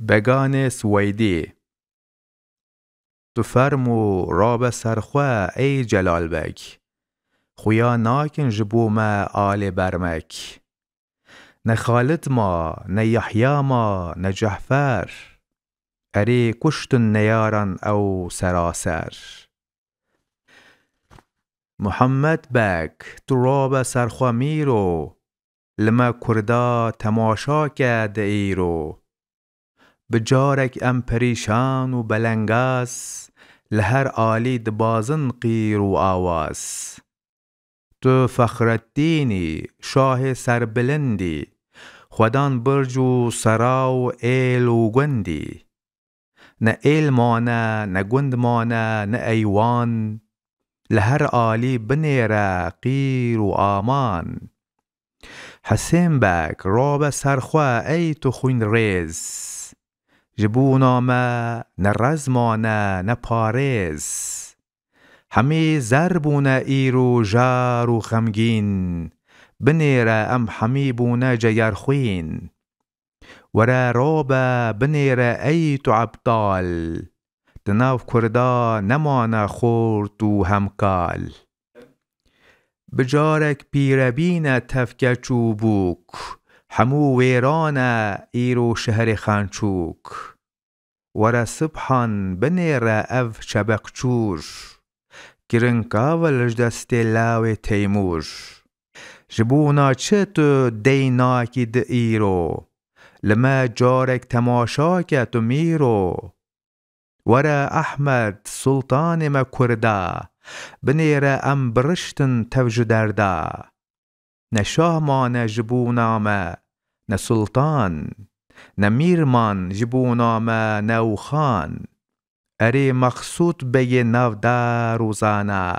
بگان سویدی تو فرمو راب سرخواه ای جلال بگ خویا ناکن جبو ما آل برمک نه خالد ما نه یحیی ما نه جعفر اری کشتن نیارن او سراسر محمد بگ تو راب سرخواه میرو لما کردا تماشا کرد ایرو بجارك ام پریشان و بلنگاس لهر آلی دبازن قیر و آواز تو فخر الدینی شاه سربلندی خودان برج و سرا و ایل و گندی نه ایل مانه نه گند مانه نه ایوان لهر آلی بنیره قیر و آمان حسین بگ راب سرخواه ای تو خوین ریز جبونامه نه رزمانه نه پارز همی زربونه ایرو جار و غمگین بنیره ام همی بونه جگرخوین وره رابه بنیره ای تو عبدال تناف کردا نمانه خورد و همکال بجارک پیربین تفکه چوبوک همو ویرانه ایرو شهر خانچوک ورا صبحان بنیره او شبقچور گرنکاول دست لاو تیمور جبونا چه تو دیناکی د ایرو لما جارک تماشا که تو میرو ورا احمد سلطان ما کرده بنیره ام برشتن توج درده نه شاه ما نه جبونا ما نه سلطان نه میرمان جبونا ما نه خان اری مقصود بگی نو در روزانه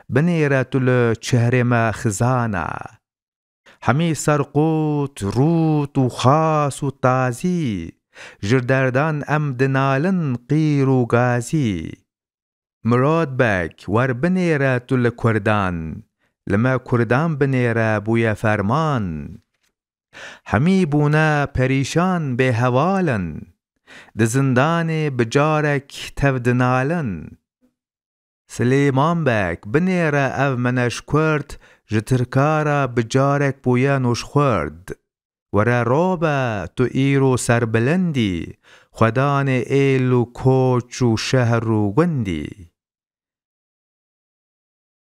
بنیره تل چهره ما خزانه همی سرقوت روت و خاص و تازی جردردان ام دنالن قیر و گازی مراد بک ور بنیره تل کردان لما کردان بنیره بوی فرمان همی بونه پریشان به حوالن د زندان بجارک تودنالن سلیمان بک بنیره او منش کرد جترکارا بجارک بویا نوش خورد ورا رابه تو ایرو سربلندی خودان ایل و کوچ و شهر و گندی